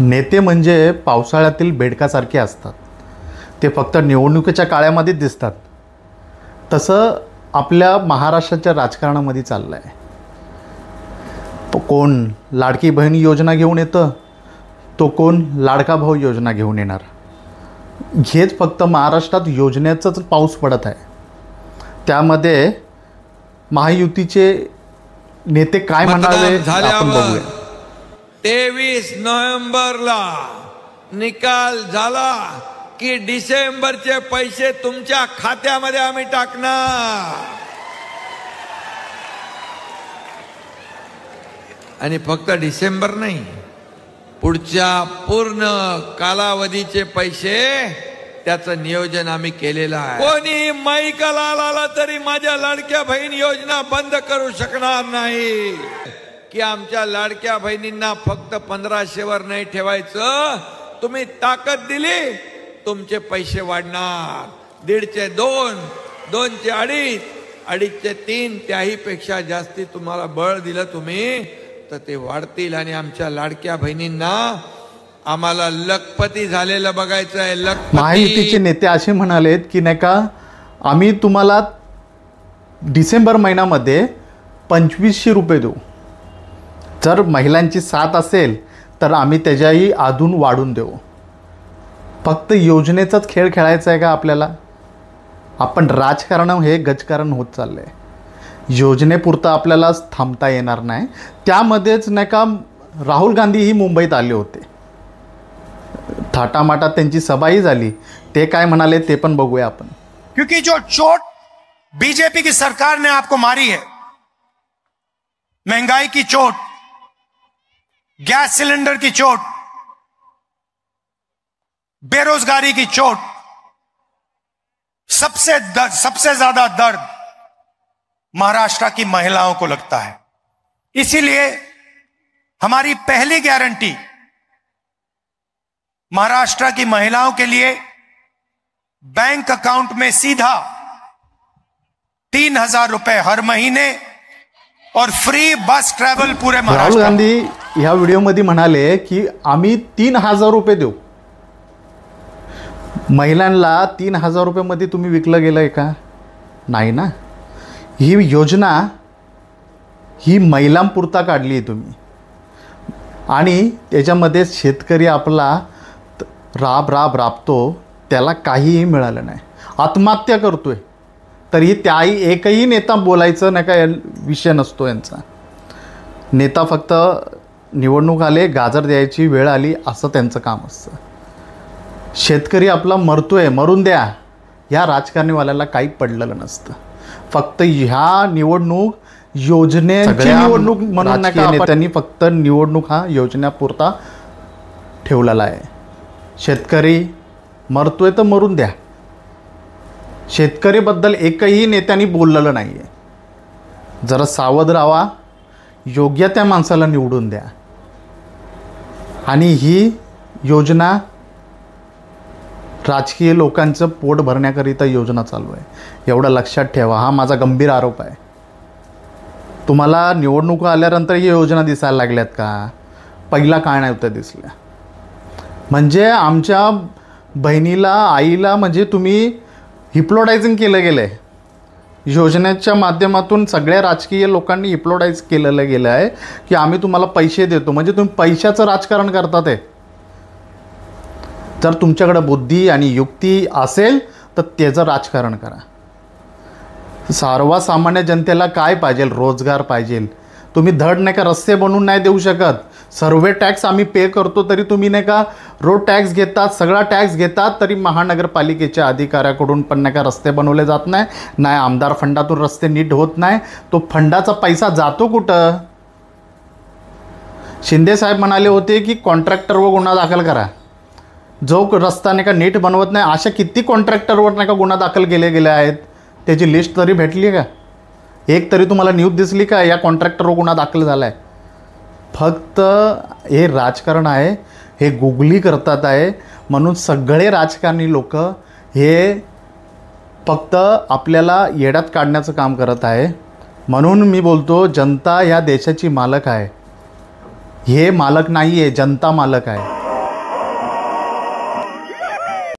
नेते म्हणजे पावसाळ्यातील बेडकासारखे असतात. ते फक्त निवडणुकीच्या काळामध्येच दिसतात. तसं आपल्या महाराष्ट्राच्या राजकारणामध्ये चाललं आहे. कोण लाडकी बहीण योजना घेऊन येतं, तो कोण लाडका भाऊ योजना घेऊन येणार. हेच फक्त महाराष्ट्रात योजनेचाच पाऊस पडत आहे. त्यामध्ये महायुतीचे नेते काय म्हणाले आपण बघूया. 23 नोव्हेंबरला निकाल झाला की डिसेंबरचे पैसे तुमच्या खात्यामध्ये आम्ही टाकणार. आणि फक्त डिसेंबर नाही, पुढच्या पूर्ण कालावधीचे पैसे त्याचं नियोजन आम्ही केलेलं आहे. कोणी माईकाला आला तरी माझ्या लाडक्या बहीण योजना बंद करू शकणार नाही. की आमच्या लाडक्या बहिणींना फक्त 1500 नाही ठेवायचं. तुम्ही ताकद दिली, तुमचे पैसे वाढणार. 1.5चे 2, 2चे 2.5, 2.5चे 3, त्याहीपेक्षा जास्ती तुम्हाला बळ दिलं तुम्ही तर ते वाढतील. आणि आमच्या लाडक्या बहिणींना आम्हाला लखपती झालेलं बघायचं आहे. लखपती. महायुतीचे नेते असे म्हणालेत की नाही का, आम्ही तुम्हाला डिसेंबर महिन्यामध्ये 2500 रुपये देऊ. जर महिलांची साथ असेल तर आम्ही त्याच्याही अधून वाढून देऊ. फक्त योजनेचाच खेळ खेळायचा आहे का आपल्याला. आपण राजकारण हे गजकारण होत चाललं आहे. योजनेपुरतं आपल्याला थांबता येणार नाही. त्यामध्येच नाही का राहुल गांधीही मुंबईत आले होते. थाटामाटात त्यांची सभाही झाली. ते काय म्हणाले ते पण बघूया आपण. क्योंकि जो चोट बीजेपी की सरकार ने आपको मारी है, महंगाई की चोट, गैस सिलेंडर की चोट, बेरोजगारी की चोट, सबसे ज्यादा दर्द महाराष्ट्र की महिलाओं को लगता है. इसीलिए हमारी पहली गारंटी महाराष्ट्र की महिलाओं के लिए बैंक अकाउंट में सीधा 3000 रुपए हर महीने और फ्री बस ट्रॅव्हल पूरे महाराष्ट्र. राहुल गांधी ह्या व्हिडिओमध्ये म्हणाले की आम्ही 3000 रुपये देऊ. महिलांना 3000 रुपयामध्ये तुम्ही विकलं गेलं आहे का? नाही ना. ही योजना ही महिलांपुरता काढली आहे तुम्ही. आणि त्याच्यामध्ये शेतकरी आपला राबतो, त्याला काहीही मिळालं नाही. आत्महत्या करतोय तरी त्याही एकही नेता बोलायचं नाही का विषय नसतो यांचा. नेता फक्त निवडणूक आले, गाजर द्यायची वेळ आली असं त्यांचं काम असतं. शेतकरी आपला मरतोय, मरून द्या. ह्या राजकारणीवाल्याला काही पडलेलं नसतं. फक्त ह्या निवडणूक योजनेची निवडणूक म्हणून नाही का नेत्यांनी फक्त निवडणूक हा योजनेपुरता ठेवलेला आहे. शेतकरी मरतोय तर मरून द्या. शेतकरीबद्दल एकही नेत्यांनी बोललेलं नाही आहे. जरा सावध राहा. योग्य त्या माणसाला निवडून द्या. आणि ही योजना राजकीय लोकांचं पोट भरण्याकरिता योजना चालू आहे, एवढं लक्षात ठेवा. हा माझा गंभीर आरोप आहे. तुम्हाला निवडणुका आल्यानंतर ही योजना दिसायला लागल्यात का? पहिला काय नाही होतं दिसल्या. म्हणजे आमच्या बहिणीला, आईला म्हणजे तुम्ही हिप्नोटायझिंग केलं गेलं आहे. योजनेच्या माध्यमातून सगळ्या राजकीय लोकांनी हिप्नोटाईज केलेलं गेलं आहे की आम्ही तुम्हाला पैसे देतो. म्हणजे तुम्ही पैशाचं राजकारण करतात आहे. जर तुमच्याकडे बुद्धी आणि युक्ती असेल तर त्याचं राजकारण करा. सर्वसामान्य जनतेला काय पाहिजे? रोजगार पाहिजे. तुम्ही धड नाही का रस्ते बनवून नाही देऊ शकत. सर्वे टॅक्स आम्ही पे करतो तरी तुम्ही नाही का रोड टॅक्स घेतात, सगळा टॅक्स घेतात, तरी महानगरपालिकेच्या अधिकाऱ्याकडून पण नाही का रस्ते बनवले जात नाही. नाही आमदार फंडातून रस्ते नीट होत नाही. तो फंडाचा पैसा जातो कुठं? शिंदे साहेब म्हणाले होते की कॉन्ट्रॅक्टरवर गुन्हा दाखल करा. जो रस्ता नाही का नीट बनवत नाही अशा किती कॉन्ट्रॅक्टरवर नाही का गुन्हा दाखल केले गेले आहेत. त्याची लिस्ट तरी भेटली का? एक तरी तुम्हाला न्यूज दिसली का या कॉन्ट्रॅक्टरवर गुन्हा दाखल झाला आहे? फक्त हे राजकारण आहे, हे गुगली करतात आहे. म्हणून सगळे राजकारणी लोक हे फक्त आपल्याला येड्यात काढण्याचं काम करत आहे. म्हणून मी बोलतो जनता या देशाची मालक आहे. हे मालक नाही आहे, जनता मालक आहे.